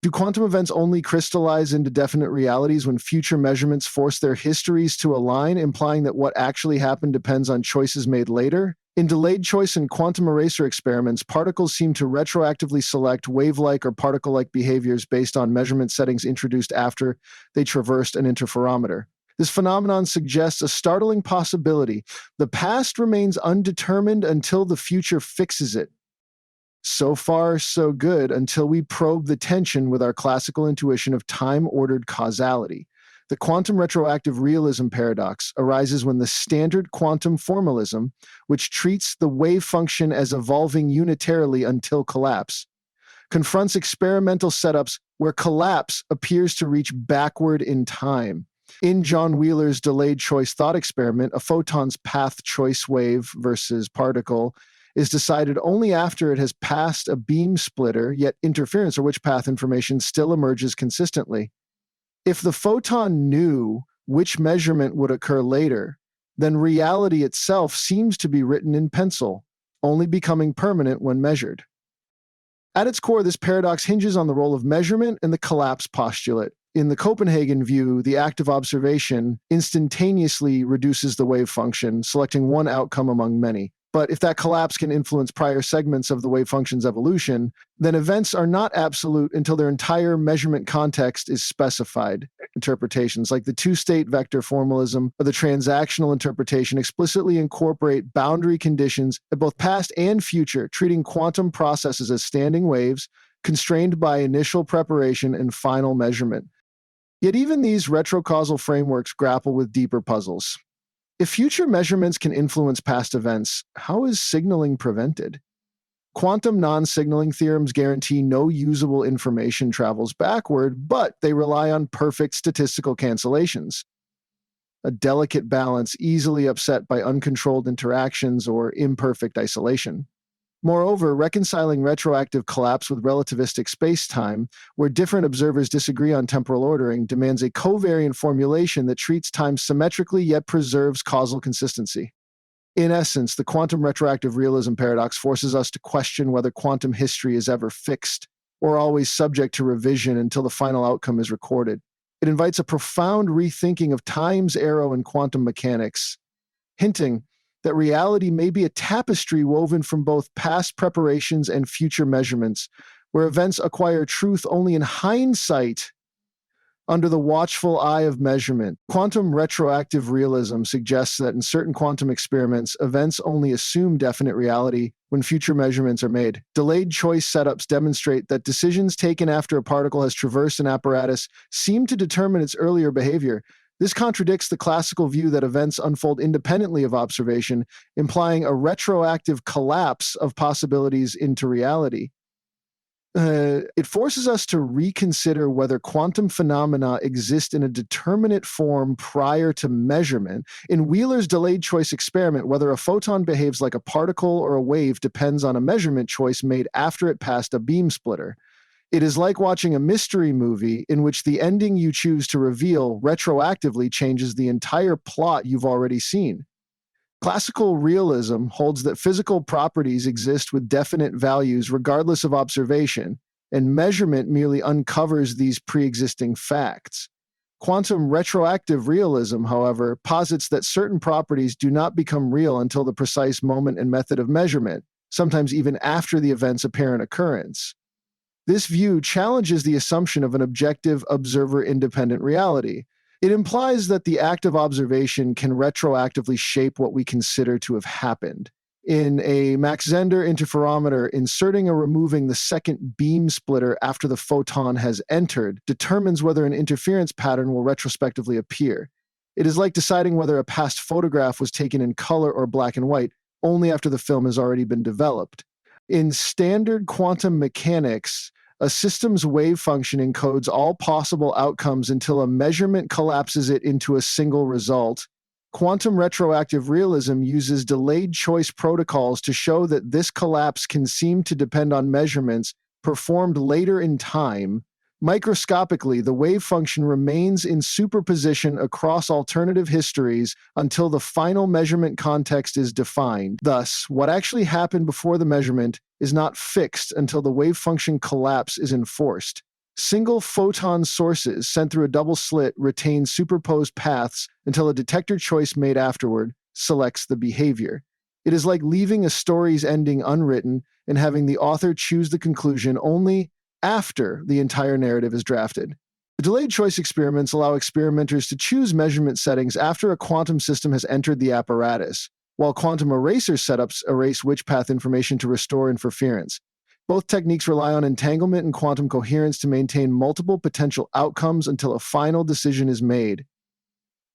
Do quantum events only crystallize into definite realities when future measurements force their histories to align, implying that what actually happened depends on choices made later? In delayed choice and quantum eraser experiments, particles seem to retroactively select wave-like or particle-like behaviors based on measurement settings introduced after they traversed an interferometer. This phenomenon suggests a startling possibility. The past remains undetermined until the future fixes it. So far, so good, until we probe the tension with our classical intuition of time-ordered causality. The Quantum Retroactive Realism Paradox arises when the standard quantum formalism, which treats the wave function as evolving unitarily until collapse, confronts experimental setups where collapse appears to reach backward in time. In John Wheeler's delayed choice thought experiment, a photon's path choice wave versus particle is decided only after it has passed a beam splitter, yet interference or which path information still emerges consistently. If the photon knew which measurement would occur later, then reality itself seems to be written in pencil, only becoming permanent when measured. At its core, this paradox hinges on the role of measurement and the collapse postulate. In the Copenhagen view, the act of observation instantaneously reduces the wave function, selecting one outcome among many. But if that collapse can influence prior segments of the wave function's evolution, then events are not absolute until their entire measurement context is specified. Interpretations like the two-state vector formalism or the transactional interpretation explicitly incorporate boundary conditions at both past and future, treating quantum processes as standing waves, constrained by initial preparation and final measurement. Yet even these retrocausal frameworks grapple with deeper puzzles. If future measurements can influence past events, how is signaling prevented? Quantum non-signaling theorems guarantee no usable information travels backward, but they rely on perfect statistical cancellations. A delicate balance easily upset by uncontrolled interactions or imperfect isolation. Moreover, reconciling retroactive collapse with relativistic space-time, where different observers disagree on temporal ordering, demands a covariant formulation that treats time symmetrically yet preserves causal consistency. In essence, the quantum retroactive realism paradox forces us to question whether quantum history is ever fixed or always subject to revision until the final outcome is recorded. It invites a profound rethinking of time's arrow in quantum mechanics, hinting that reality may be a tapestry woven from both past preparations and future measurements, where events acquire truth only in hindsight under the watchful eye of measurement. Quantum retroactive realism suggests that in certain quantum experiments, events only assume definite reality when future measurements are made. Delayed choice setups demonstrate that decisions taken after a particle has traversed an apparatus seem to determine its earlier behavior. This contradicts the classical view that events unfold independently of observation, implying a retroactive collapse of possibilities into reality. It forces us to reconsider whether quantum phenomena exist in a determinate form prior to measurement. In Wheeler's delayed choice experiment, whether a photon behaves like a particle or a wave depends on a measurement choice made after it passed a beam splitter. It is like watching a mystery movie in which the ending you choose to reveal retroactively changes the entire plot you've already seen. Classical realism holds that physical properties exist with definite values regardless of observation, and measurement merely uncovers these pre-existing facts. Quantum retroactive realism, however, posits that certain properties do not become real until the precise moment and method of measurement, sometimes even after the event's apparent occurrence. This view challenges the assumption of an objective, observer-independent reality. It implies that the act of observation can retroactively shape what we consider to have happened. In a Mach-Zehnder interferometer, inserting or removing the second beam splitter after the photon has entered determines whether an interference pattern will retrospectively appear. It is like deciding whether a past photograph was taken in color or black and white only after the film has already been developed. In standard quantum mechanics, a system's wave function encodes all possible outcomes until a measurement collapses it into a single result. Quantum retroactive realism uses delayed choice protocols to show that this collapse can seem to depend on measurements performed later in time. Microscopically, the wave function remains in superposition across alternative histories until the final measurement context is defined. Thus, what actually happened before the measurement is not fixed until the wave function collapse is enforced. Single photon sources sent through a double slit retain superposed paths until a detector choice made afterward selects the behavior. It is like leaving a story's ending unwritten and having the author choose the conclusion only after the entire narrative is drafted. The delayed choice experiments allow experimenters to choose measurement settings after a quantum system has entered the apparatus, while quantum eraser setups erase which path information to restore interference. Both techniques rely on entanglement and quantum coherence to maintain multiple potential outcomes until a final decision is made.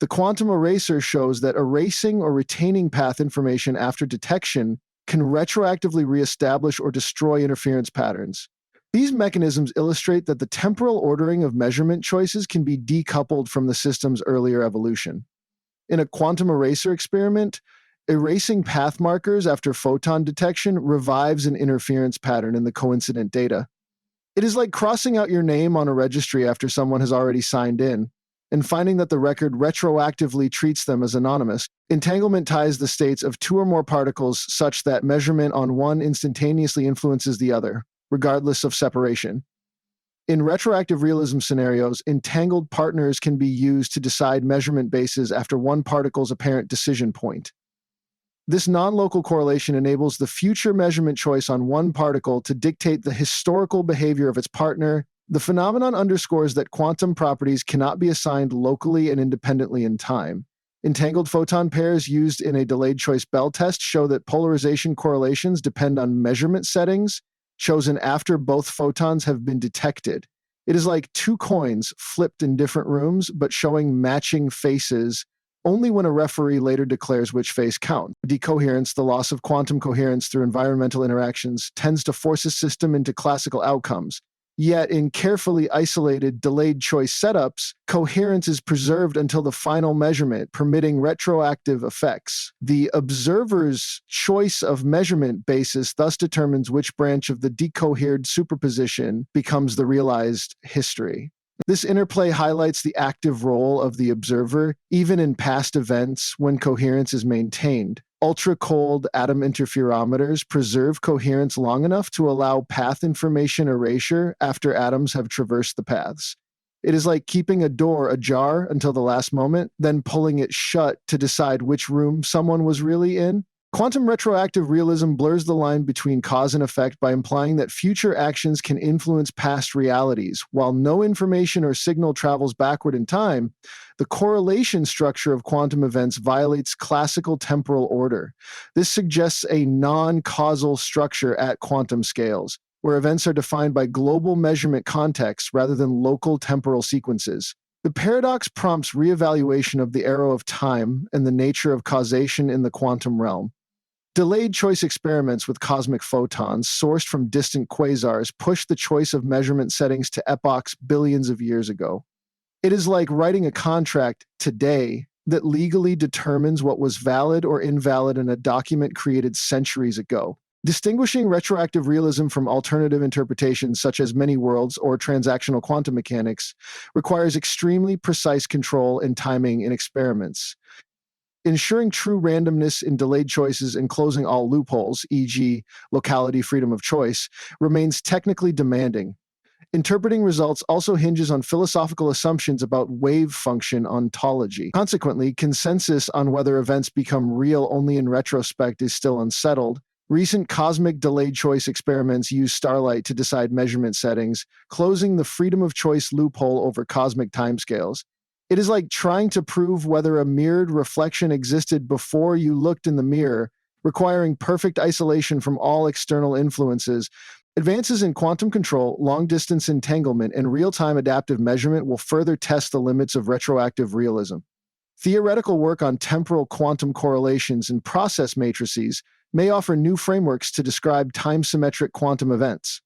The quantum eraser shows that erasing or retaining path information after detection can retroactively reestablish or destroy interference patterns. These mechanisms illustrate that the temporal ordering of measurement choices can be decoupled from the system's earlier evolution. In a quantum eraser experiment, erasing path markers after photon detection revives an interference pattern in the coincident data. It is like crossing out your name on a registry after someone has already signed in, and finding that the record retroactively treats them as anonymous. Entanglement ties the states of two or more particles such that measurement on one instantaneously influences the other, regardless of separation. In retroactive realism scenarios, entangled partners can be used to decide measurement bases after one particle's apparent decision point. This non-local correlation enables the future measurement choice on one particle to dictate the historical behavior of its partner. The phenomenon underscores that quantum properties cannot be assigned locally and independently in time. Entangled photon pairs used in a delayed choice Bell test show that polarization correlations depend on measurement settings chosen after both photons have been detected. It is like two coins flipped in different rooms, but showing matching faces only when a referee later declares which face count. Decoherence, the loss of quantum coherence through environmental interactions, tends to force a system into classical outcomes. Yet in carefully isolated delayed choice setups, coherence is preserved until the final measurement, permitting retroactive effects. The observer's choice of measurement basis thus determines which branch of the decohered superposition becomes the realized history. This interplay highlights the active role of the observer, even in past events when coherence is maintained. Ultra-cold atom interferometers preserve coherence long enough to allow path information erasure after atoms have traversed the paths. It is like keeping a door ajar until the last moment, then pulling it shut to decide which room someone was really in. Quantum retroactive realism blurs the line between cause and effect by implying that future actions can influence past realities. While no information or signal travels backward in time, the correlation structure of quantum events violates classical temporal order. This suggests a non-causal structure at quantum scales, where events are defined by global measurement contexts rather than local temporal sequences. The paradox prompts reevaluation of the arrow of time and the nature of causation in the quantum realm. Delayed choice experiments with cosmic photons sourced from distant quasars push the choice of measurement settings to epochs billions of years ago. It is like writing a contract today that legally determines what was valid or invalid in a document created centuries ago. Distinguishing retroactive realism from alternative interpretations such as many worlds or transactional quantum mechanics requires extremely precise control and timing in experiments. Ensuring true randomness in delayed choices and closing all loopholes, e.g., locality freedom of choice, remains technically demanding. Interpreting results also hinges on philosophical assumptions about wave function ontology. Consequently, consensus on whether events become real only in retrospect is still unsettled. Recent cosmic delayed choice experiments use starlight to decide measurement settings, closing the freedom of choice loophole over cosmic timescales. It is like trying to prove whether a mirrored reflection existed before you looked in the mirror, requiring perfect isolation from all external influences. Advances in quantum control, long-distance entanglement, and real-time adaptive measurement will further test the limits of retroactive realism. Theoretical work on temporal quantum correlations and process matrices may offer new frameworks to describe time-symmetric quantum events.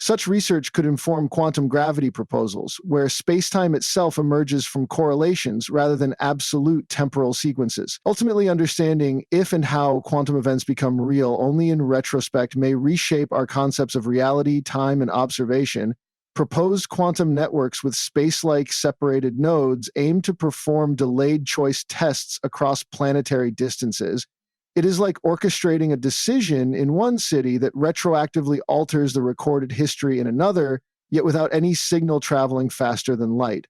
Such research could inform quantum gravity proposals, where spacetime itself emerges from correlations rather than absolute temporal sequences. Ultimately, understanding if and how quantum events become real only in retrospect may reshape our concepts of reality, time, and observation. Proposed quantum networks with space-like separated nodes aim to perform delayed choice tests across planetary distances. It is like orchestrating a decision in one city that retroactively alters the recorded history in another, yet without any signal traveling faster than light.